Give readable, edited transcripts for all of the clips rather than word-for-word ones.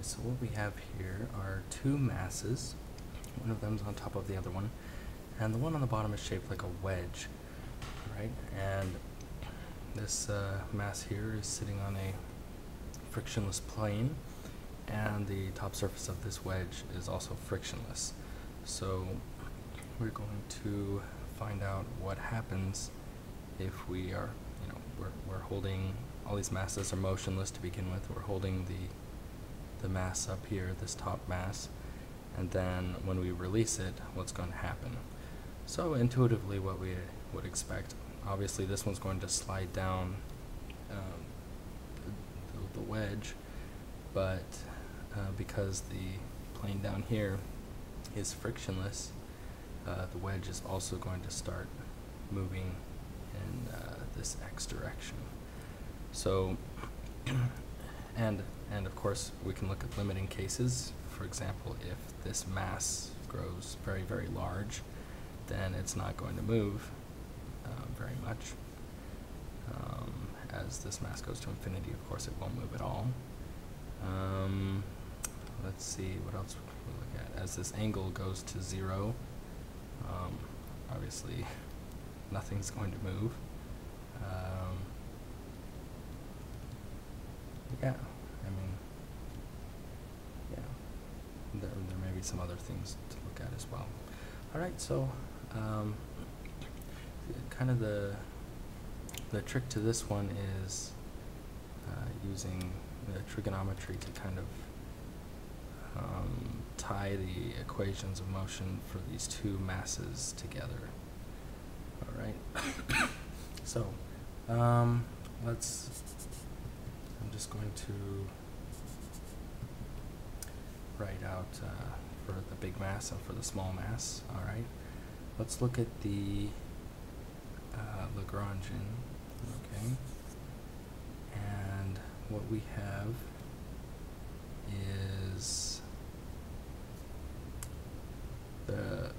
so what we have here are two masses. One of them is on top of the other one, and the one on the bottom is shaped like a wedge, right? And this mass here is sitting on a frictionless plane, and the top surface of this wedge is also frictionless. So we're going to find out what happens if we are, we're holding, all these masses are motionless to begin with. We're holding the mass up here, this top mass, and then when we release it, what's going to happen? So intuitively what we would expect, obviously this one's going to slide down the wedge, but because the plane down here is frictionless, the wedge is also going to start moving in this x direction. So, and of course we can look at limiting cases. For example, if this mass grows very, very large, then it's not going to move very much. As this mass goes to infinity, of course, it won't move at all. Let's see, what else we look at? As this angle goes to 0, obviously nothing's going to move. Yeah, I mean, yeah, there may be some other things to look at as well. Alright, so kind of the trick to this one is using the trigonometry to kind of tie the equations of motion for these two masses together. Alright, so I'm just going to write out for the big mass and for the small mass. Alright, let's look at the Lagrangian, okay, and what we have is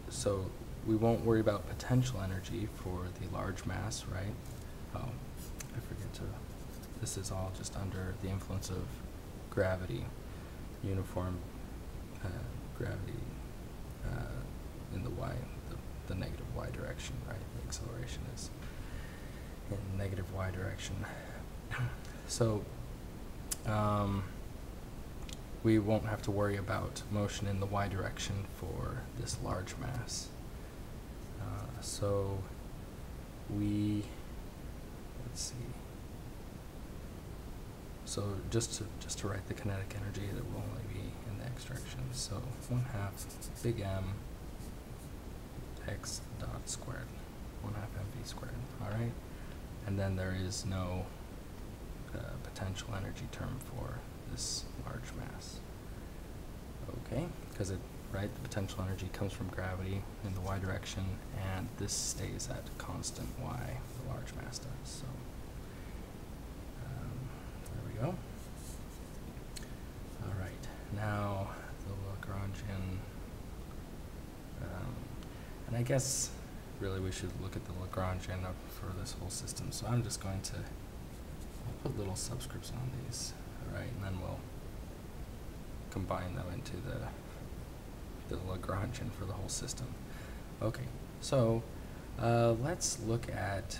so we won't worry about potential energy for the large mass, right? Oh, I forget to, this is all just under the influence of gravity, uniform gravity in the y, the negative y direction, right? The acceleration is in negative y direction. So we won't have to worry about motion in the y direction for this large mass. So let's see. So just to write the kinetic energy, that will only be in the x direction. So 1/2 big M x dot squared, 1/2 mv squared. All right, and then there is no potential energy term for this large mass. Okay, because the potential energy comes from gravity in the y direction, and this stays at constant y, the large mass does. So there we go. All right, now the Lagrangian, and I guess really we should look at the Lagrangian for this whole system. So I'm just going to put little subscripts on these, all right, and then we'll combine them into the Lagrangian for the whole system. Okay, so let's look at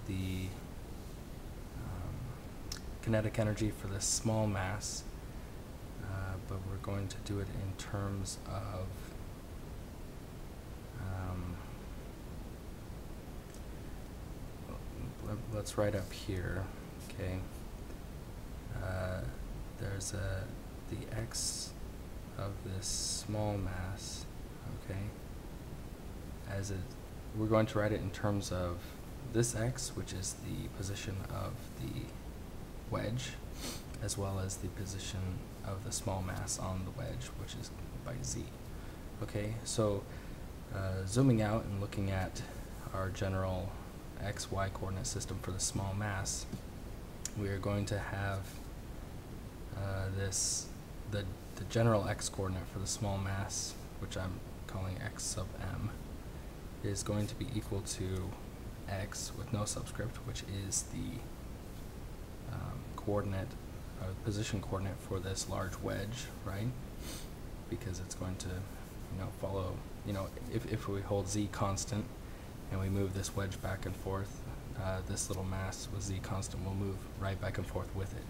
the kinetic energy for this small mass, but we're going to do it in terms of let's write up here, okay, there's the x of this small mass, okay, we're going to write it in terms of this x, which is the position of the wedge, as well as the position of the small mass on the wedge, which is by z. Okay, so zooming out and looking at our general x-y coordinate system for the small mass, we are going to have the general x coordinate for the small mass, which I'm calling x sub m, is going to be equal to x with no subscript, which is the coordinate position coordinate for this large wedge, right? Because it's going to, follow, if we hold z constant and we move this wedge back and forth, this little mass with z constant will move right back and forth with it.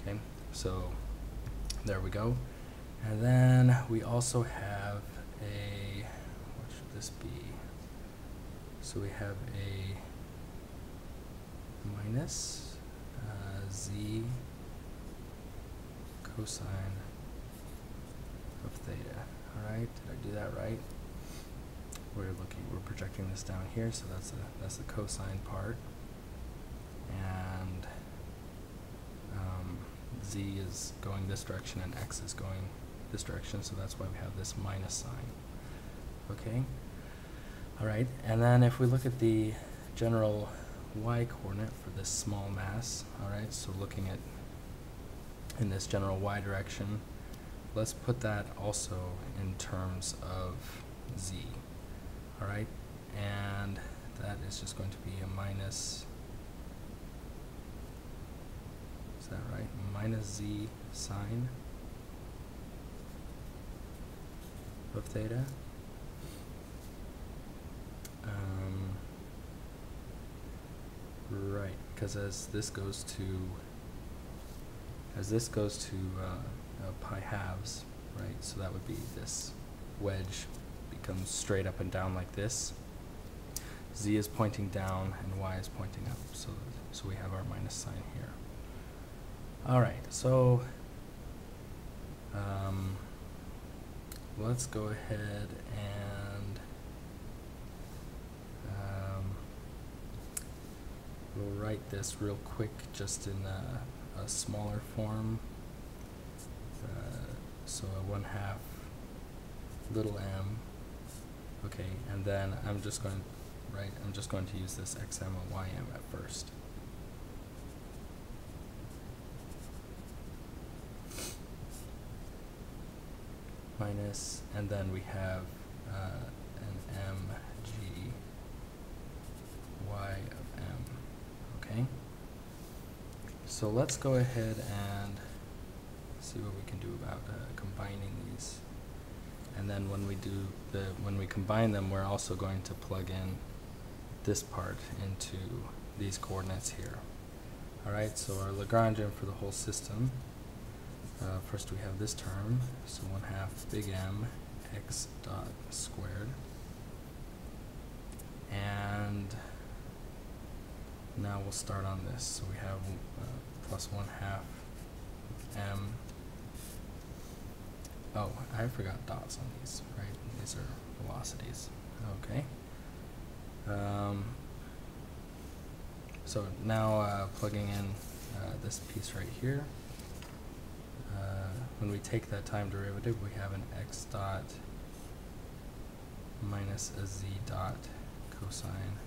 Okay, so there we go. And then we also have a, what should this be? So we have a minus z cosine of theta. Alright, did I do that right? We're projecting this down here, so that's the cosine part. And z is going this direction and x is going this direction, so that's why we have this minus sign. Okay? Alright, and then if we look at the general y coordinate for this small mass, alright, so looking at in this general y direction, let's put that also in terms of z. Alright, and that is just going to be a minus, is that right? Minus z sine of theta. Right, because as this goes to pi halves, right? So that would be this wedge becomes straight up and down like this. Z is pointing down and y is pointing up. So we have our minus sign here. All right, so let's go ahead and we'll write this real quick just in a smaller form. So a 1/2 little m. Okay, and then I'm just going to use this xm and ym at first. Minus, and then we have an mg y of m. Okay? So let's go ahead and see what we can do about combining these. And then when we combine them, we're also going to plug in this part into these coordinates here. Alright, so our Lagrangian for the whole system, first we have this term, so 1/2 big M x dot squared. And now we'll start on this. So we have plus 1/2 m. Oh, I forgot dots on these, right? These are velocities. Okay. So now plugging in this piece right here. When we take that time derivative, we have an x dot minus a z dot cosine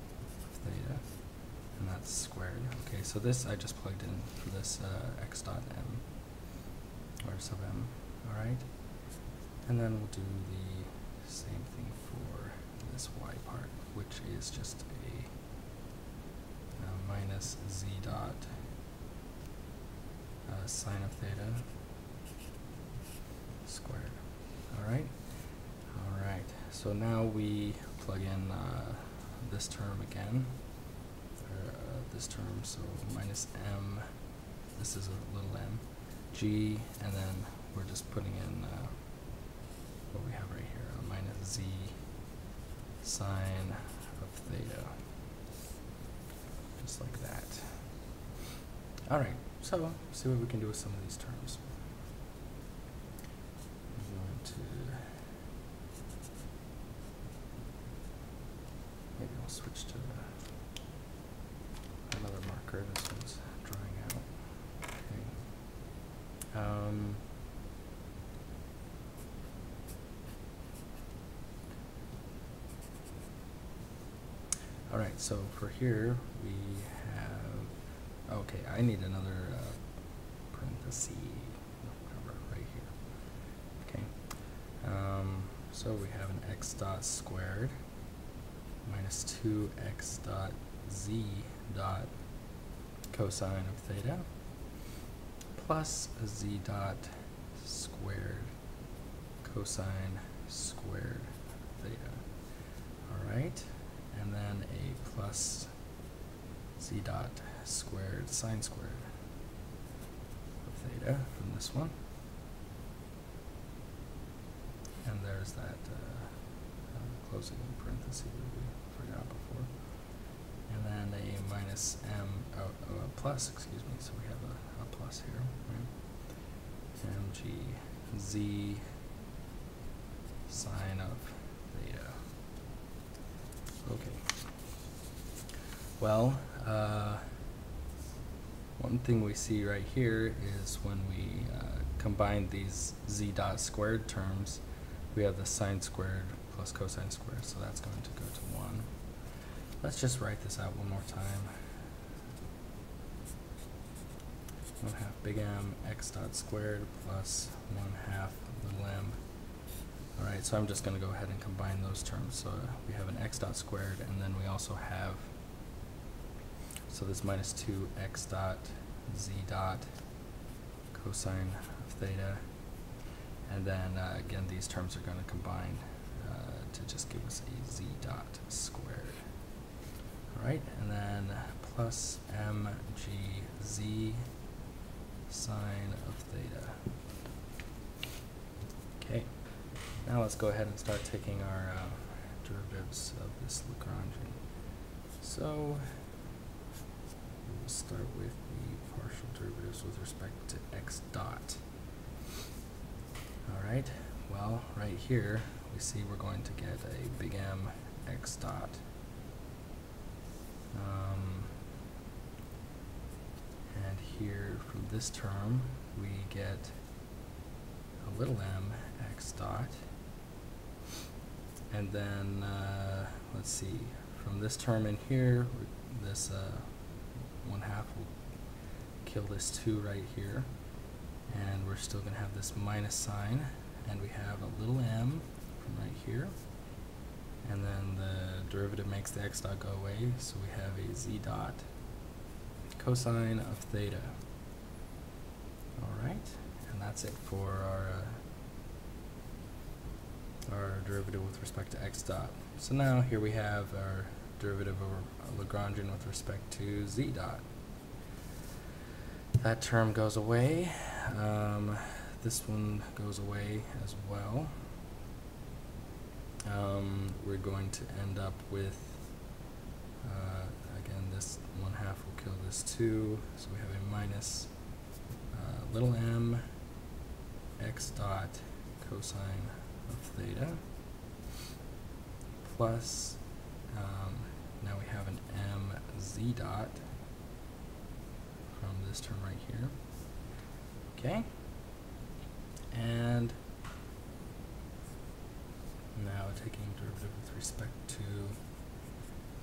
of theta, and that's squared. Okay, so this I just plugged in for this x dot m, or sub m, alright? And then we'll do the same thing for this y part, which is just a minus z dot sine of theta squared. Alright? Alright, so now we plug in this term again, this term, so minus m, this is a little m, g, and then we're just putting in what we have right here, a minus z sine of theta, just like that. Alright, so see what we can do with some of these terms. I'm going to, maybe I'll switch to another marker. This one's drying out. Okay. Alright, so for here we have, okay, I need another parenthesis, whatever, right here. Okay, so we have an x dot squared minus 2x dot z dot cosine of theta. plus z dot squared cosine squared theta. All right, and then a plus z dot squared sine squared of theta from this one. And there's that closing parenthesis that we forgot before. And then a minus plus, excuse me, so we have a plus here, right? Mg z sine of theta. Okay. Well, one thing we see right here is when we combine these z dot squared terms, we have the sine squared plus cosine squared, so that's going to go to 1. Let's just write this out one more time. 1/2 big M x dot squared plus 1/2 little m. Alright, so I'm just going to go ahead and combine those terms. So we have an x dot squared, and then we also have, so this minus 2 x dot z dot cosine of theta. And then again, these terms are going to combine to just give us a z dot squared. Alright, and then plus mgz sine of theta. Okay, now let's go ahead and start taking our derivatives of this Lagrangian. So we'll start with the partial derivatives with respect to x dot. Alright, well, right here we see we're going to get a big M x dot. And here from this term we get a little m x dot. And then, let's see, from this term in here, this 1/2 will kill this 2 right here. And we're still going to have this minus sign, and we have a little m from right here, and then the derivative makes the x dot go away, so we have a z dot cosine of theta. Alright, and that's it for our derivative with respect to x dot. So now here we have our derivative over Lagrangian with respect to z dot. That term goes away. This one goes away as well. We're going to end up with, again, this 1/2 will kill this 2, so we have a minus little m x dot cosine of theta plus, now we have an m z dot from this term right here. Okay, and now taking derivative with respect to,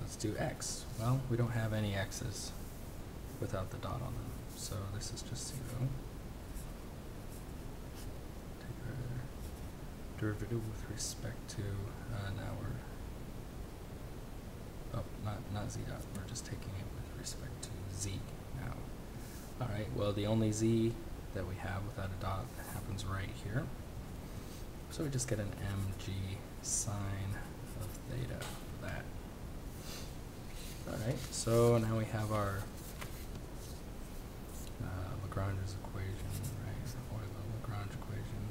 let's do x. Well, we don't have any x's without the dot on them, so this is just 0. Take our derivative with respect to, now we're, not z dot, we're just taking it with respect to z now. Alright, well, the only z that we have without a dot happens right here. So we just get an mg sine of theta for that. Alright, so now we have our Lagrange's equation, right? Or the Lagrange equation.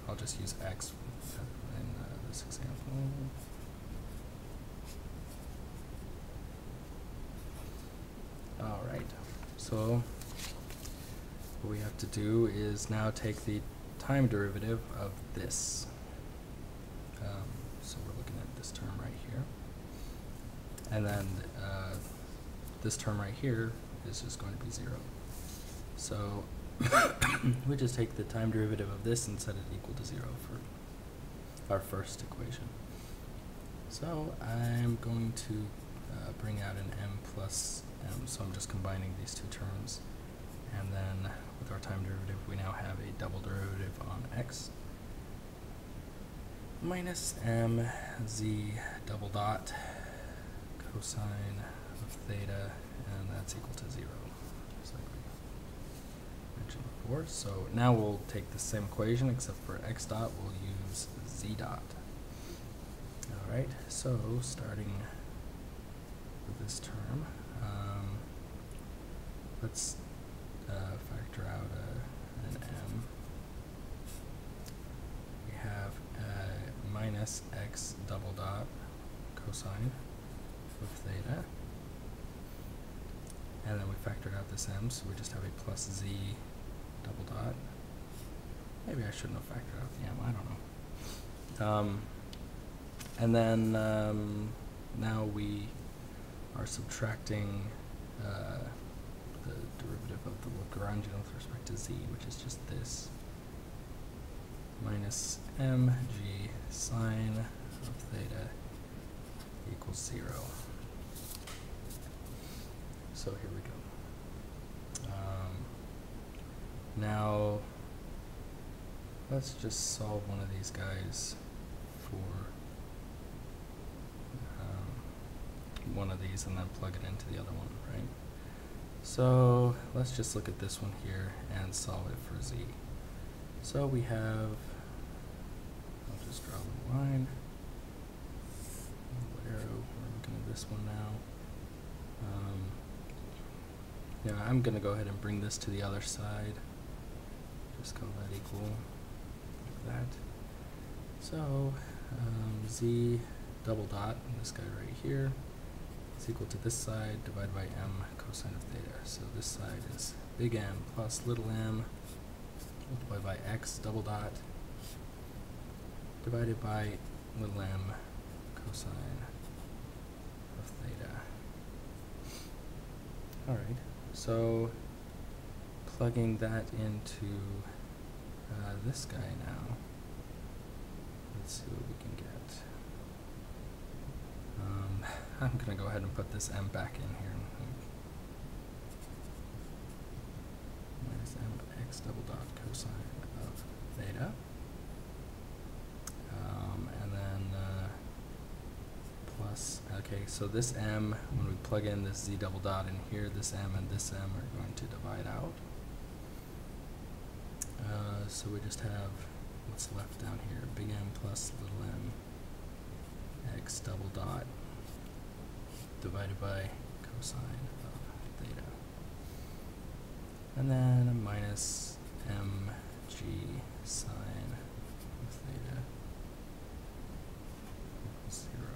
I'll just use x in this example. Alright, so what we have to do is now take the time derivative of this. So we're looking at this term right here. And then this term right here is just going to be 0. So we just take the time derivative of this and set it equal to 0 for our first equation. So I'm going to bring out an m plus m, so I'm just combining these two terms. And then with our time derivative, we now have a double derivative on x minus m z double dot cosine of theta, and that's equal to 0, just like we mentioned before. So now we'll take the same equation, except for x dot, we'll use z dot. Alright, so starting with this term, let's factor out an m. We have minus x double dot cosine of theta, and then we factored out this m, so we just have a plus z double dot. Maybe I shouldn't have factored out the m, I don't know. And then now we are subtracting the derivative of the Lagrangian with respect to z, which is just this, minus mg sine of theta equals 0. So here we go. Now let's just solve one of these guys for one of these and then plug it into the other one, right? So let's just look at this one here and solve it for z. So we have, I'll just draw a line, a little arrow, we're looking at this one now. Yeah, I'm going to go ahead and bring this to the other side. Just call that equal, like that. So z double dot, this guy right here, is equal to this side divided by m cosine of theta. So this side is big M plus little m multiplied by x double dot divided by little m cosine of theta. Alright, so plugging that into this guy now, let's see what we can get. I'm going to go ahead and put this m back in here. Minus m x double dot cosine of theta. And then plus, okay, so this m, when we plug in this z double dot in here, this m and this m are going to divide out. So we just have what's left down here, big M plus little m x double dot divided by cosine of theta. And then a minus mg sine of theta equals 0.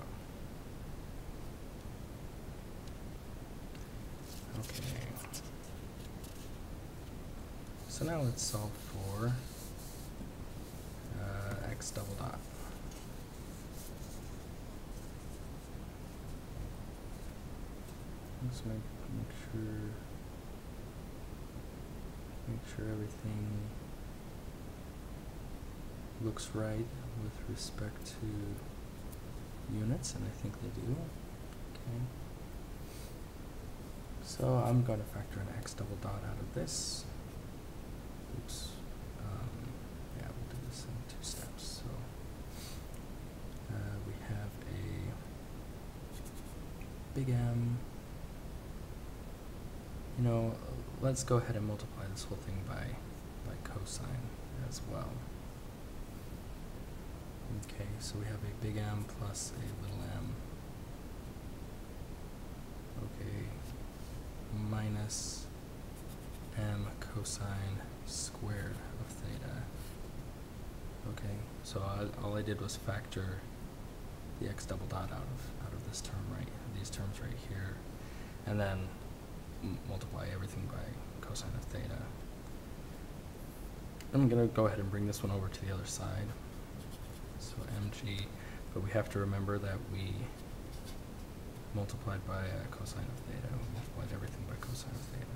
Okay. So now let's solve for x double dot. Let's make sure everything looks right with respect to units, and I think they do. Okay. So I'm going to factor an x double dot out of this. Oops. Yeah, we'll do this in 2 steps. So we have a big M. You know, let's go ahead and multiply this whole thing by cosine as well. Okay, so we have a big M plus a little m. Okay, minus m cosine squared of theta. Okay, so all I did was factor the x double dot out of this term, right? These terms right here, and then multiply everything by cosine of theta. I'm going to go ahead and bring this one over to the other side. So mg, but we have to remember that we multiplied by cosine of theta. We multiplied everything by cosine of theta.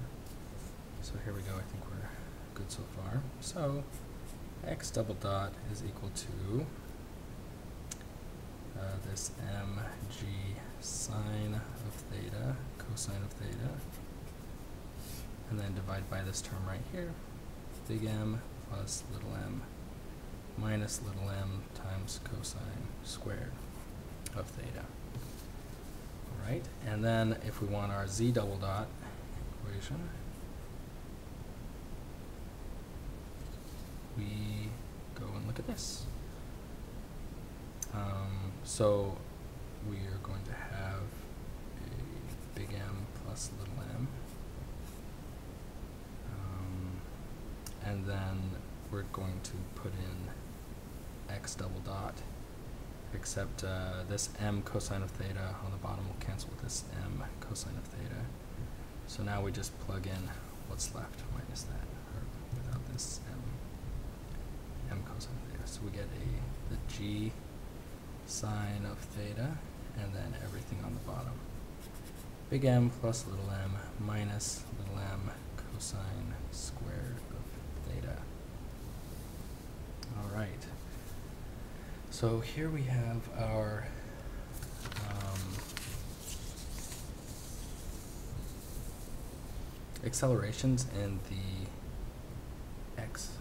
So here we go. I think we're good so far. So x double dot is equal to this mg sine of theta, cosine of theta, and then divide by this term right here, big M plus little m minus little m times cosine squared of theta. right? And then if we want our z double dot equation, we go and look at this. So we are going to have a big M plus little m. And then we're going to put in x double dot, except this m cosine of theta on the bottom will cancel with this m cosine of theta. So now we just plug in what's left minus that, or without this m cosine of theta. So we get the g sine of theta, and then everything on the bottom. Big M plus little m minus little m cosine squared of theta. All right. So here we have our accelerations in the x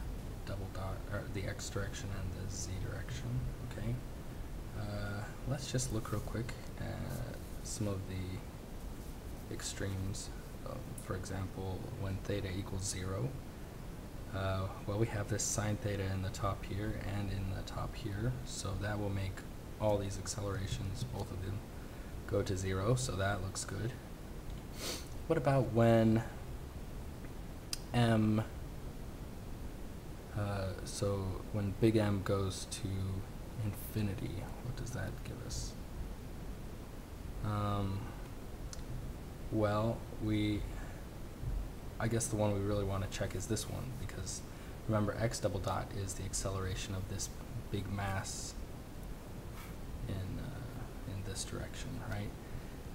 double dot, or the x direction and the z direction. Okay. Let's just look real quick at some of the extremes. For example, when theta equals 0, well, we have this sine theta in the top here and in the top here, so that will make all these accelerations, both of them, go to 0, so that looks good. What about when m, so when big M goes to infinity, what does that give us? Well, I guess the one we really want to check is this one, because remember x double dot is the acceleration of this big mass in this direction, right?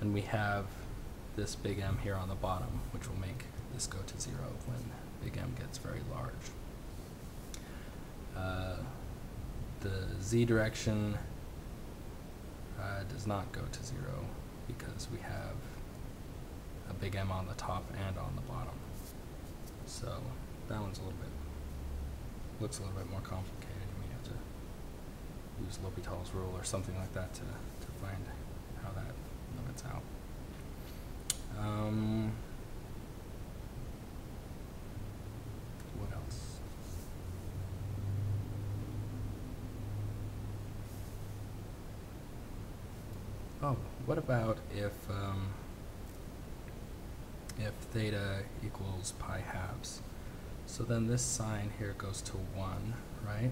And we have this big M here on the bottom, which will make this go to 0 when big M gets very large. The z direction does not go to 0 because we have a big M on the top and on the bottom. So that one's looks a little bit more complicated. We have to use L'Hopital's rule or something like that to find how that limits out. What else? Oh, what about if theta equals pi halves? So then this sine here goes to 1, right?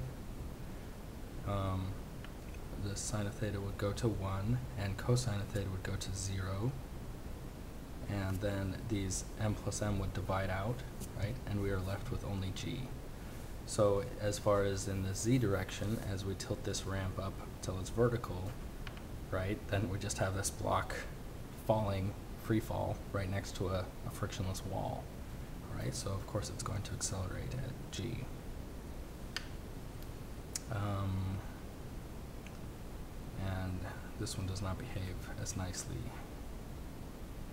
The sine of theta would go to 1, and cosine of theta would go to 0. And then these m plus m would divide out, right? And we are left with only g. So as far as in the z direction, as we tilt this ramp up till it's vertical, right, then we just have this block falling, free fall, right next to a frictionless wall, right? So of course it's going to accelerate at g. And this one does not behave as nicely,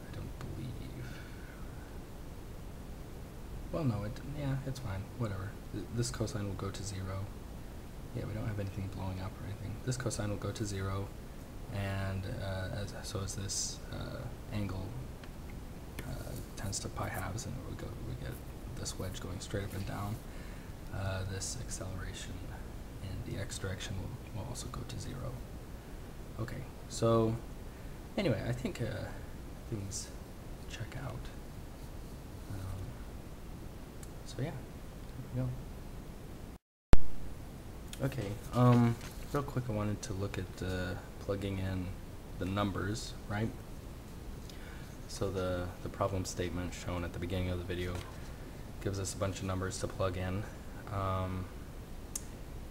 I don't believe. Well, no, yeah, it's fine, whatever. This cosine will go to 0. Yeah, we don't have anything blowing up or anything. This cosine will go to 0, and so as this angle tends to pi halves, and we get this wedge going straight up and down, this acceleration in the x direction will also go to 0. Okay, so anyway, I think things check out. So yeah, there we go. Okay, real quick, I wanted to look at plugging in the numbers, right? So the problem statement shown at the beginning of the video gives us a bunch of numbers to plug in,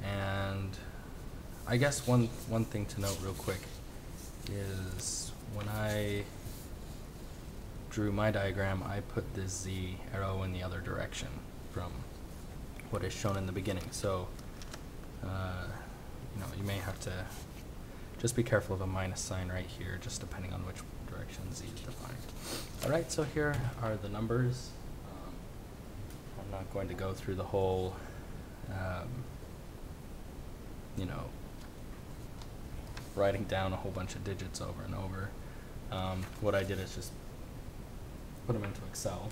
and I guess one thing to note real quick is when I drew my diagram, I put this z arrow in the other direction from what is shown in the beginning. So you know, you may have to just be careful of a minus sign right here, just depending on which direction z is defined. All right, so here are the numbers. I'm not going to go through the whole, you know, writing down a whole bunch of digits over and over. what I did is just put them into Excel.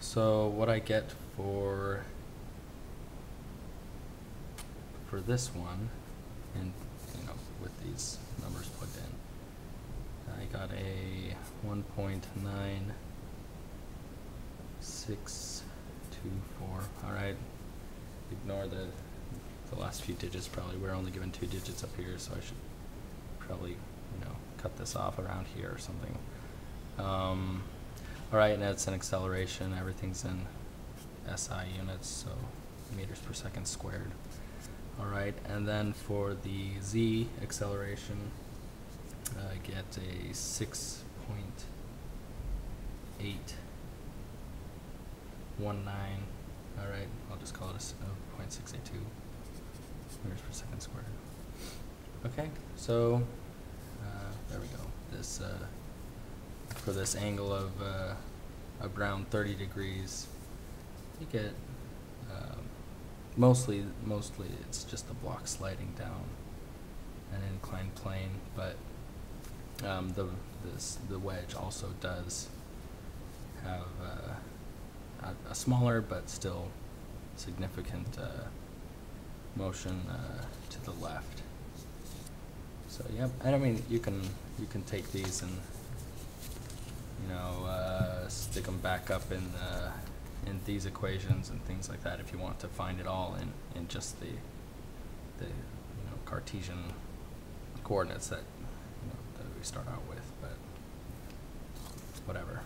So what I get for this one, and with these numbers plugged in, I got a 1.9624. All right, ignore the last few digits. Probably we're only given 2 digits up here, so I should probably cut this off around here or something. All right, and it's an acceleration. Everything's in SI units, so meters per second squared. All right, and then for the Z acceleration, I get a 6.819. All right, I'll just call it a 0.682 meters per second squared. Okay, so there we go. This for this angle of around 30 degrees, you get mostly it's just the block sliding down an inclined plane, but the wedge also does have a smaller but still significant motion to the left. So yep, and I mean you can take these and stick them back up in these equations and things like that if you want to find it all in just the Cartesian coordinates that that we start out with, but whatever.